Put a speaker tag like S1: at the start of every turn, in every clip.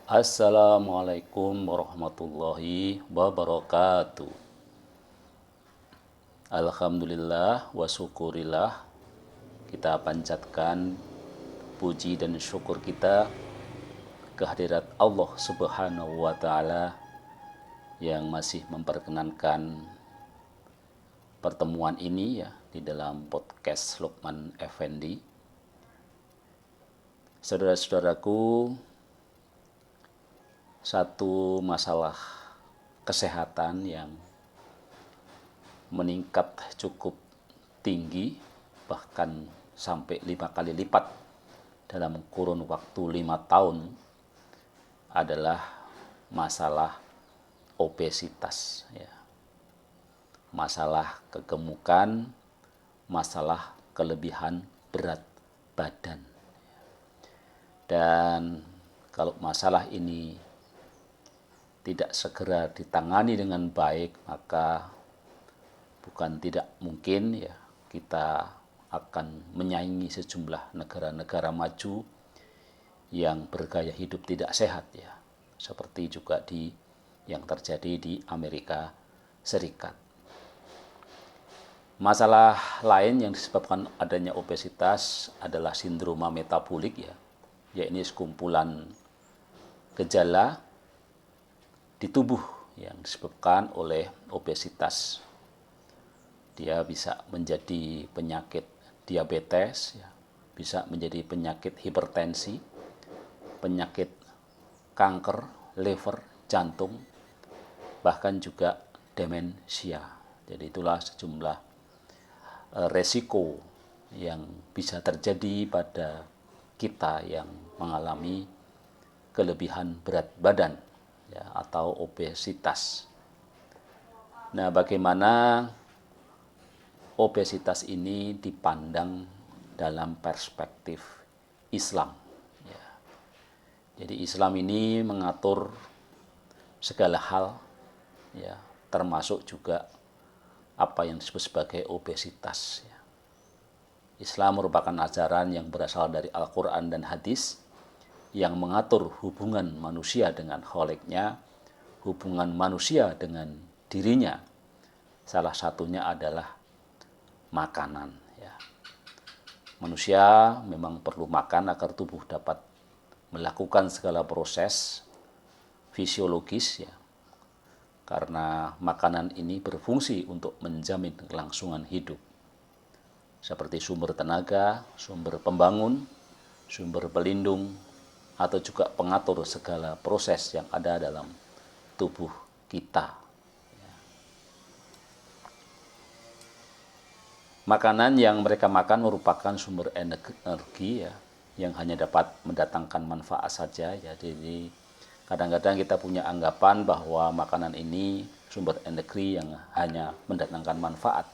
S1: Assalamualaikum warahmatullahi wabarakatuh. Alhamdulillah wa syukurillah, kita panjatkan puji dan syukur kita kehadirat Allah Subhanahu wa taala yang masih memperkenankan pertemuan ini ya di dalam podcast Lukman Effendi. Saudara-saudaraku, satu masalah kesehatan yang meningkat cukup tinggi, bahkan sampai 5 kali lipat dalam kurun waktu 5 tahun, adalah masalah obesitas ya. Masalah kegemukan, masalah kelebihan berat badan. Dan kalau masalah ini tidak segera ditangani dengan baik, maka bukan tidak mungkin ya kita akan menyaingi sejumlah negara-negara maju yang bergaya hidup tidak sehat ya, seperti juga yang terjadi di Amerika Serikat. Masalah lain yang disebabkan adanya obesitas adalah sindroma metabolik ya, yaitu sekumpulan gejala di tubuh yang disebabkan oleh obesitas. Dia bisa menjadi penyakit diabetes, ya, bisa menjadi penyakit hipertensi, penyakit kanker, liver, jantung, bahkan juga demensia. Jadi itulah sejumlah resiko yang bisa terjadi pada kita yang mengalami kelebihan berat badan ya, atau obesitas. Nah, bagaimana obesitas ini dipandang dalam perspektif Islam ya. Jadi Islam ini mengatur segala hal ya, termasuk juga apa yang disebut sebagai obesitas ya. Islam merupakan ajaran yang berasal dari Al-Quran dan hadis yang mengatur hubungan manusia dengan kholiknya, hubungan manusia dengan dirinya. Salah satunya adalah makanan ya. Manusia memang perlu makan agar tubuh dapat melakukan segala proses fisiologis ya, karena makanan ini berfungsi untuk menjamin kelangsungan hidup, seperti sumber tenaga, sumber pembangun, sumber pelindung, atau juga pengatur segala proses yang ada dalam tubuh kita. Makanan yang mereka makan merupakan sumber energi ya, yang hanya dapat mendatangkan manfaat saja ya. Jadi kadang-kadang kita punya anggapan bahwa makanan ini sumber energi yang hanya mendatangkan manfaat.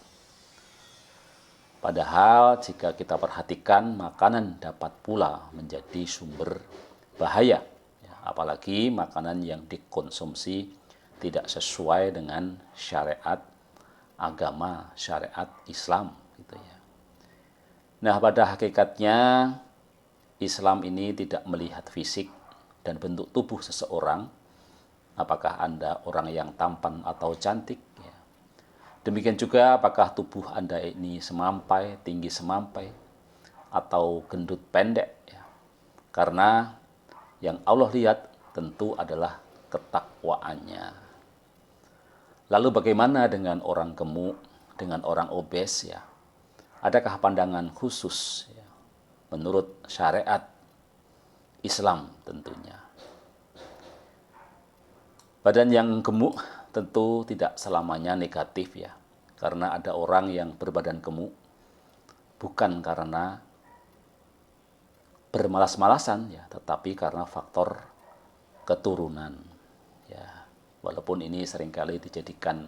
S1: Padahal jika kita perhatikan, makanan dapat pula menjadi sumber bahaya ya, apalagi makanan yang dikonsumsi tidak sesuai dengan syariat agama, syariat Islam gitu ya. Nah, pada hakikatnya Islam ini tidak melihat fisik dan bentuk tubuh seseorang, apakah Anda orang yang tampan atau cantik ya. Demikian juga apakah tubuh Anda ini semampai, tinggi semampai, atau gendut pendek ya. Karena yang Allah lihat tentu adalah ketakwaannya. Lalu bagaimana dengan orang gemuk, dengan orang obes ya? Adakah pandangan khusus ya, menurut syariat Islam tentunya? Badan yang gemuk tentu tidak selamanya negatif ya, karena ada orang yang berbadan gemuk bukan karena bermalas-malasan ya, tetapi karena faktor keturunan ya. Walaupun ini seringkali dijadikan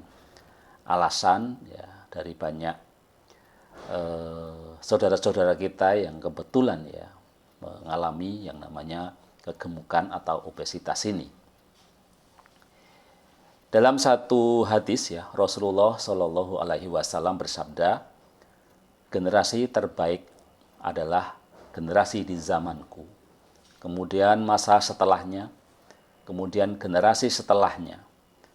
S1: alasan ya dari banyak saudara-saudara kita yang kebetulan ya mengalami yang namanya kegemukan atau obesitas ini. Dalam satu hadis ya, Rasulullah Shallallahu Alaihi Wasallam bersabda, generasi terbaik adalah generasi di zamanku. Kemudian masa setelahnya kemudian generasi setelahnya.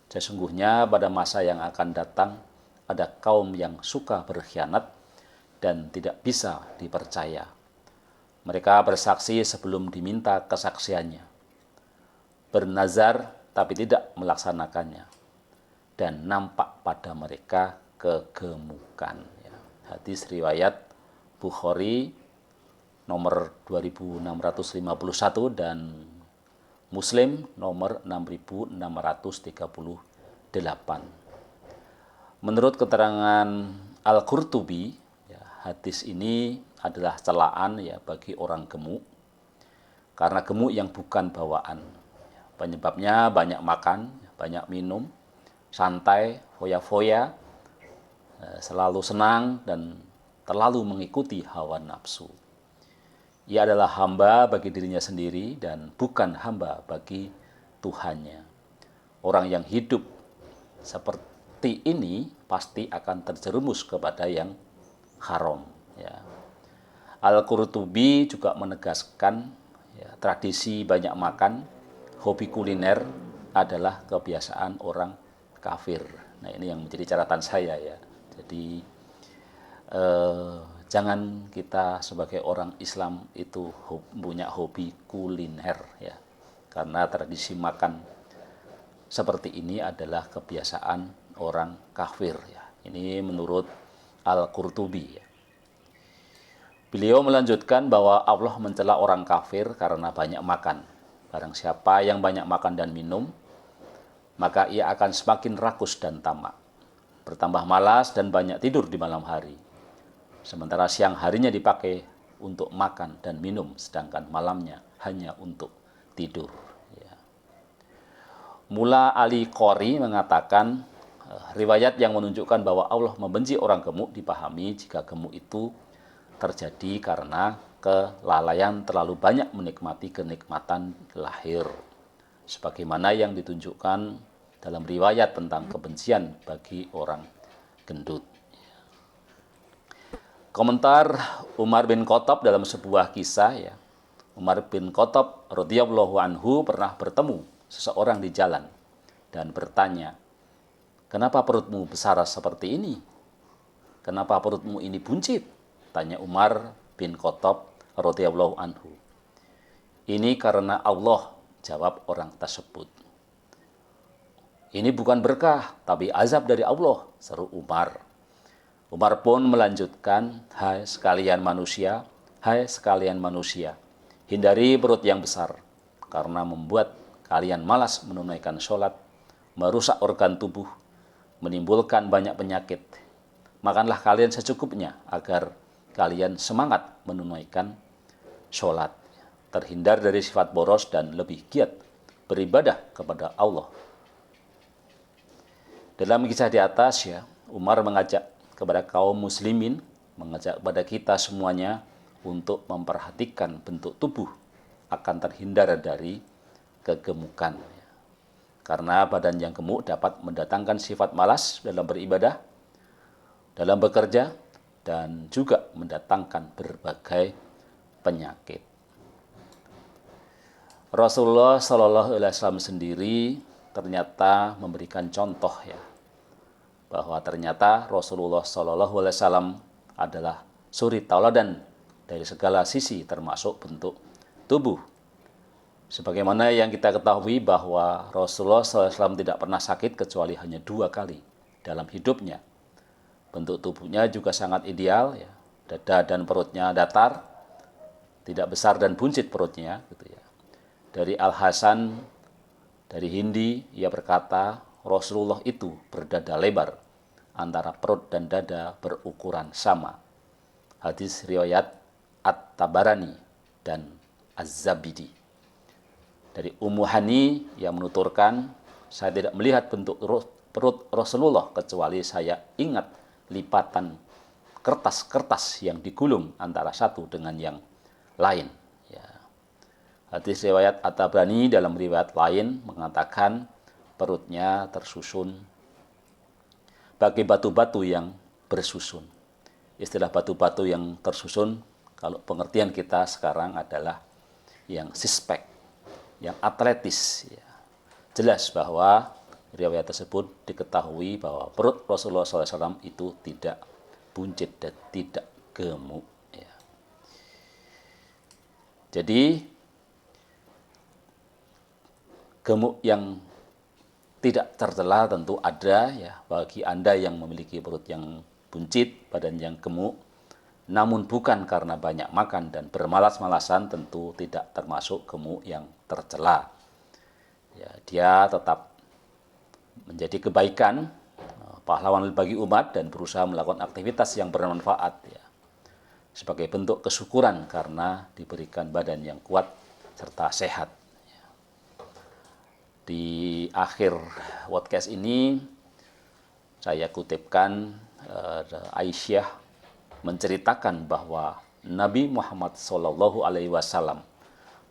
S1: Sesungguhnya pada masa yang akan datang ada kaum yang suka berkhianat dan tidak bisa dipercaya. Mereka bersaksi sebelum diminta kesaksiannya, bernazar tapi tidak melaksanakannya, dan nampak pada mereka kegemukan. Hadis riwayat Bukhari nomor 2651 dan Muslim nomor 6638. Menurut keterangan Al-Qurtubi, hadis ini adalah celaan bagi orang gemuk, karena gemuk yang bukan bawaan. Penyebabnya banyak makan, banyak minum, santai, foya-foya, selalu senang dan terlalu mengikuti hawa nafsu. Ia adalah hamba bagi dirinya sendiri dan bukan hamba bagi Tuhannya. Orang yang hidup seperti ini pasti akan terjerumus kepada yang haram. Al-Qurtubi juga menegaskan tradisi banyak makan, hobi kuliner adalah kebiasaan orang kafir. Nah, ini yang menjadi catatan saya ya. Jadi jangan kita sebagai orang Islam itu punya hobi kuliner ya. Karena tradisi makan seperti ini adalah kebiasaan orang kafir ya. Ini menurut Al-Qurtubi ya. Beliau melanjutkan bahwa Allah mencela orang kafir karena banyak makan. Barang siapa yang banyak makan dan minum, maka ia akan semakin rakus dan tamak, bertambah malas dan banyak tidur di malam hari. Sementara siang harinya dipakai untuk makan dan minum, sedangkan malamnya hanya untuk tidur. Mula Ali Qori mengatakan, riwayat yang menunjukkan bahwa Allah membenci orang gemuk dipahami jika gemuk itu terjadi karena kelalaian terlalu banyak menikmati kenikmatan lahir, sebagaimana yang ditunjukkan dalam riwayat tentang kebencian bagi orang gendut. Komentar Umar bin Khattab dalam sebuah kisah ya. Umar bin Khattab radhiyallahu anhu pernah bertemu seseorang di jalan dan bertanya, "Kenapa perutmu besar seperti ini? Kenapa perutmu ini buncit?" Tanya Umar bin Khattab radhiyallahu anhu. "Ini karena Allah," jawab orang tersebut. "Ini bukan berkah, tapi azab dari Allah," seru Umar. Umar pun melanjutkan, hai sekalian manusia, hindari perut yang besar, karena membuat kalian malas menunaikan sholat, merusak organ tubuh, menimbulkan banyak penyakit. Makanlah kalian secukupnya, agar kalian semangat menunaikan sholat, terhindar dari sifat boros dan lebih giat beribadah kepada Allah. Dalam kisah di atas ya, Umar mengajak kepada kaum muslimin, mengajak kepada kita semuanya untuk memperhatikan bentuk tubuh akan terhindar dari kegemukan. Karena badan yang gemuk dapat mendatangkan sifat malas dalam beribadah, dalam bekerja, dan juga mendatangkan berbagai penyakit. Rasulullah Shallallahu Alaihi Wasallam sendiri ternyata memberikan contoh ya, bahwa ternyata Rasulullah Shallallahu Alaihi Wasallam adalah suri tauladan dari segala sisi termasuk bentuk tubuh. Sebagaimana yang kita ketahui bahwa Rasulullah SAW tidak pernah sakit kecuali hanya 2 kali dalam hidupnya. Bentuk tubuhnya juga sangat ideal, ya. Dada dan perutnya datar, tidak besar dan buncit perutnya. Gitu ya. Dari Al-Hasan, dari Hindi, ia berkata, Rasulullah itu berdada lebar, antara perut dan dada berukuran sama. Hadis riwayat At-Tabarani dan Az-Zabidi. Dari Ummu Hani yang menuturkan, saya tidak melihat bentuk perut Rasulullah kecuali saya ingat lipatan kertas-kertas yang digulung antara satu dengan yang lain. Ya. Hadis riwayat At-Tabrani dalam riwayat lain mengatakan perutnya tersusun bagi batu-batu yang bersusun. Istilah batu-batu yang tersusun, kalau pengertian kita sekarang adalah yang six-pack, yang atletis. Ya. jelas bahwa riwayat tersebut diketahui bahwa perut Rasulullah SAW itu tidak buncit dan tidak gemuk. Ya. Jadi gemuk yang tidak tercela tentu ada ya bagi Anda yang memiliki perut yang buncit, badan yang gemuk, namun bukan karena banyak makan dan bermalas-malasan, tentu tidak termasuk gemuk yang tercela. Ya, dia tetap menjadi kebaikan, pahlawan bagi umat dan berusaha melakukan aktivitas yang bermanfaat ya, sebagai bentuk kesyukuran karena diberikan badan yang kuat serta sehat. Di akhir podcast ini saya kutipkan Aisyah menceritakan bahwa Nabi Muhammad SAW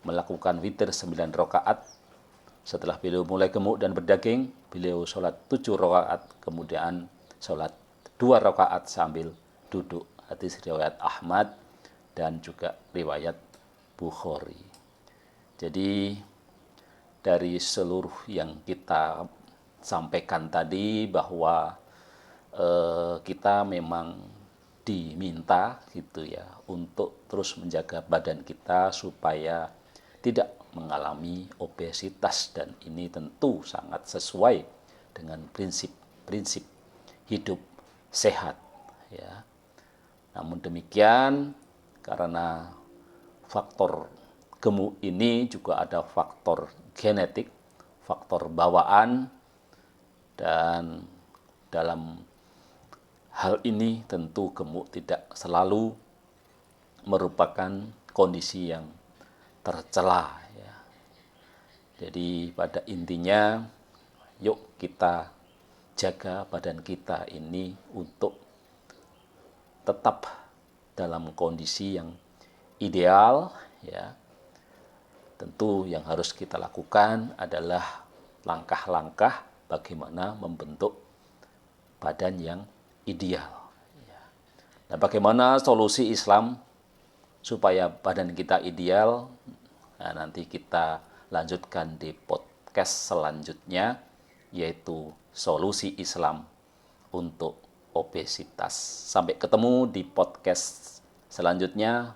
S1: melakukan witir 9 rakaat. Setelah beliau mulai gemuk dan berdaging, beliau sholat 7 rakaat, kemudian sholat 2 rakaat sambil duduk. Hadis riwayat Ahmad dan juga riwayat Bukhari. Jadi dari seluruh yang kita sampaikan tadi bahwa kita memang diminta gitu ya untuk terus menjaga badan kita supaya tidak mengalami obesitas, dan ini tentu sangat sesuai dengan prinsip-prinsip hidup sehat ya. Namun demikian, karena faktor gemuk ini juga ada faktor genetik, faktor bawaan, dan dalam hal ini tentu gemuk tidak selalu merupakan kondisi yang tercela ya. Jadi pada intinya yuk kita jaga badan kita ini untuk tetap dalam kondisi yang ideal ya. Tentu yang harus kita lakukan adalah langkah-langkah bagaimana membentuk badan yang ideal. Nah, bagaimana solusi Islam supaya badan kita ideal? Nah, nanti kita lanjutkan di podcast selanjutnya, yaitu solusi Islam untuk obesitas. Sampai ketemu di podcast selanjutnya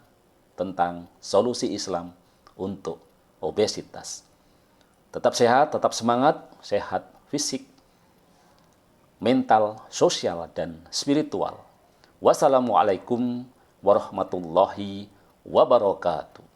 S1: tentang solusi Islam untuk obesitas. Tetap sehat, tetap semangat, sehat fisik, mental, sosial, dan spiritual. Wassalamualaikum warahmatullahi wabarakatuh.